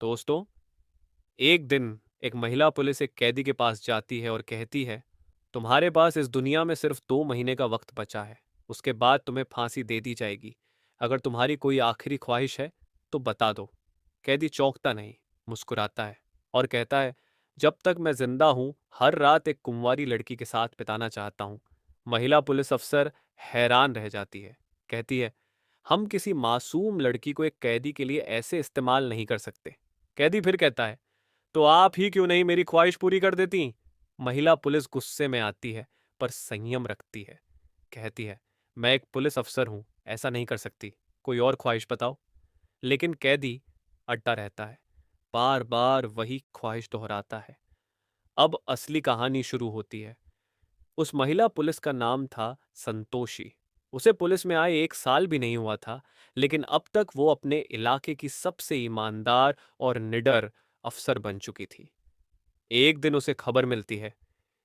दोस्तों, एक दिन एक महिला पुलिस एक कैदी के पास जाती है और कहती है, तुम्हारे पास इस दुनिया में सिर्फ 2 महीने का वक्त बचा है। उसके बाद तुम्हें फांसी दे दी जाएगी। अगर तुम्हारी कोई आखिरी ख्वाहिश है तो बता दो। कैदी चौंकता नहीं, मुस्कुराता है और कहता है, जब तक मैं जिंदा हूं हर रात एक कुंवारी लड़की के साथ बिताना चाहता हूं। महिला पुलिस अफसर हैरान रह जाती है। कहती है, हम किसी मासूम लड़की को एक कैदी के लिए ऐसे इस्तेमाल नहीं कर सकते। कैदी फिर कहता है, तो आप ही क्यों नहीं मेरी ख्वाहिश पूरी कर देती? महिला पुलिस गुस्से में आती है, पर संयम रखती है। कहती है, मैं एक पुलिस अफसर हूं, ऐसा नहीं कर सकती। कोई और ख्वाहिश बताओ। लेकिन कैदी अड्डा रहता है, बार बार वही ख्वाहिश दोहराता है। अब असली कहानी शुरू होती है। उस महिला पुलिस का नाम था संतोषी। उसे पुलिस में आए 1 साल भी नहीं हुआ था, लेकिन अब तक वो अपने इलाके की सबसे ईमानदार और निडर अफसर बन चुकी थी। एक दिन उसे खबर मिलती है,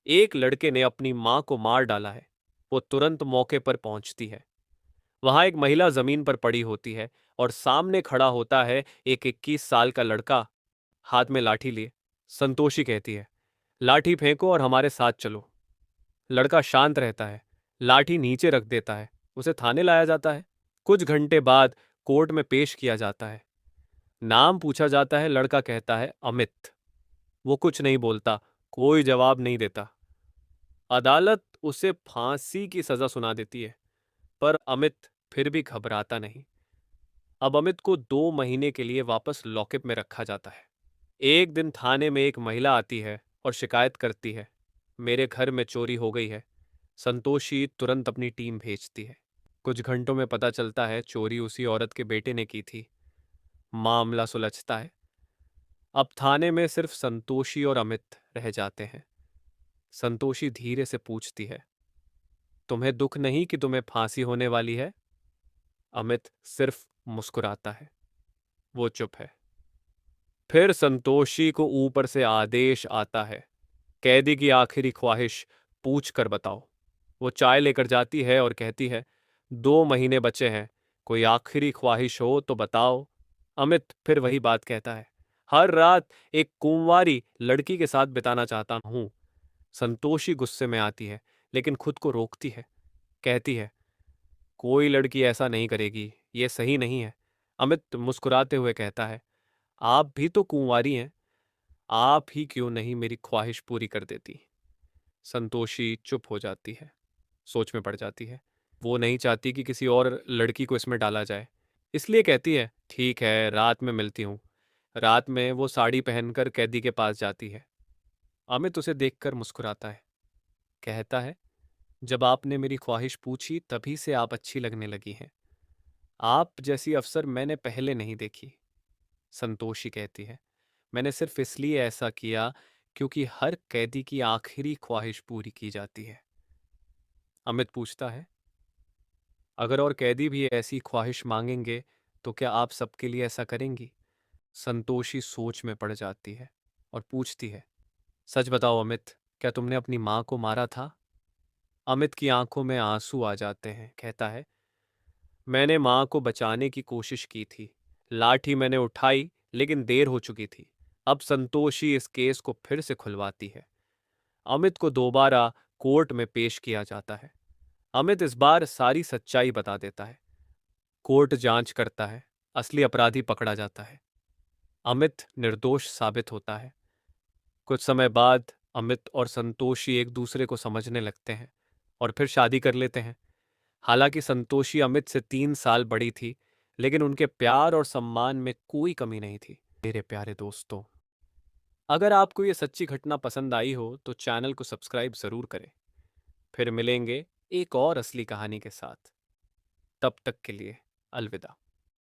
एक लड़के ने अपनी मां को मार डाला है। वो तुरंत मौके पर पहुंचती है। वहां एक महिला जमीन पर पड़ी होती है और सामने खड़ा होता है एक 21 साल का लड़का, हाथ में लाठी लिए। संतोषी कहती है, लाठी फेंको और हमारे साथ चलो। लड़का शांत रहता है, लाठी नीचे रख देता है। उसे थाने लाया जाता है। कुछ घंटे बाद कोर्ट में पेश किया जाता है। नाम पूछा जाता है। लड़का कहता है, अमित। वो कुछ नहीं बोलता, कोई जवाब नहीं देता। अदालत उसे फांसी की सजा सुना देती है, पर अमित फिर भी घबराता नहीं। अब अमित को 2 महीने के लिए वापस लॉकअप में रखा जाता है। एक दिन थाने में एक महिला आती है और शिकायत करती है, मेरे घर में चोरी हो गई है। संतोषी तुरंत अपनी टीम भेजती है। कुछ घंटों में पता चलता है चोरी उसी औरत के बेटे ने की थी। मामला सुलझता है। अब थाने में सिर्फ संतोषी और अमित रह जाते हैं। संतोषी धीरे से पूछती है, तुम्हें दुख नहीं कि तुम्हें फांसी होने वाली है? अमित सिर्फ मुस्कुराता है। वो चुप है। फिर संतोषी को ऊपर से आदेश आता है, कैदी की आखिरी ख्वाहिश पूछ कर बताओ। वो चाय लेकर जाती है और कहती है, 2 महीने बचे हैं, कोई आखिरी ख्वाहिश हो तो बताओ। अमित फिर वही बात कहता है, हर रात एक कुंवारी लड़की के साथ बिताना चाहता हूं। संतोषी गुस्से में आती है, लेकिन खुद को रोकती है। कहती है, कोई लड़की ऐसा नहीं करेगी, ये सही नहीं है। अमित मुस्कुराते हुए कहता है, आप भी तो कुंवारी हैं, आप ही क्यों नहीं मेरी ख्वाहिश पूरी कर देती? संतोषी चुप हो जाती है, सोच में पड़ जाती है। वो नहीं चाहती कि किसी और लड़की को इसमें डाला जाए, इसलिए कहती है, ठीक है, रात में मिलती हूँ। रात में वो साड़ी पहनकर कैदी के पास जाती है। अमित उसे देखकर मुस्कुराता है। कहता है, जब आपने मेरी ख्वाहिश पूछी तभी से आप अच्छी लगने लगी हैं। आप जैसी अफसर मैंने पहले नहीं देखी। संतोषी कहती है, मैंने सिर्फ इसलिए ऐसा किया क्योंकि हर कैदी की आखिरी ख्वाहिश पूरी की जाती है। अमित पूछता है, अगर और कैदी भी ऐसी ख्वाहिश मांगेंगे तो क्या आप सबके लिए ऐसा करेंगी? संतोषी सोच में पड़ जाती है और पूछती है, सच बताओ अमित, क्या तुमने अपनी मां को मारा था? अमित की आंखों में आंसू आ जाते हैं। कहता है, मैंने मां को बचाने की कोशिश की थी। लाठी मैंने उठाई, लेकिन देर हो चुकी थी। अब संतोषी इस केस को फिर से खुलवाती है। अमित को दोबारा कोर्ट में पेश किया जाता है। अमित इस बार सारी सच्चाई बता देता है। कोर्ट जांच करता है। असली अपराधी पकड़ा जाता है। अमित निर्दोष साबित होता है। कुछ समय बाद अमित और संतोषी एक दूसरे को समझने लगते हैं और फिर शादी कर लेते हैं। हालांकि संतोषी अमित से 3 साल बड़ी थी, लेकिन उनके प्यार और सम्मान में कोई कमी नहीं थी। मेरे प्यारे दोस्तों, अगर आपको ये सच्ची घटना पसंद आई हो तो चैनल को सब्सक्राइब जरूर करें। फिर मिलेंगे एक और असली कहानी के साथ। तब तक के लिए अलविदा।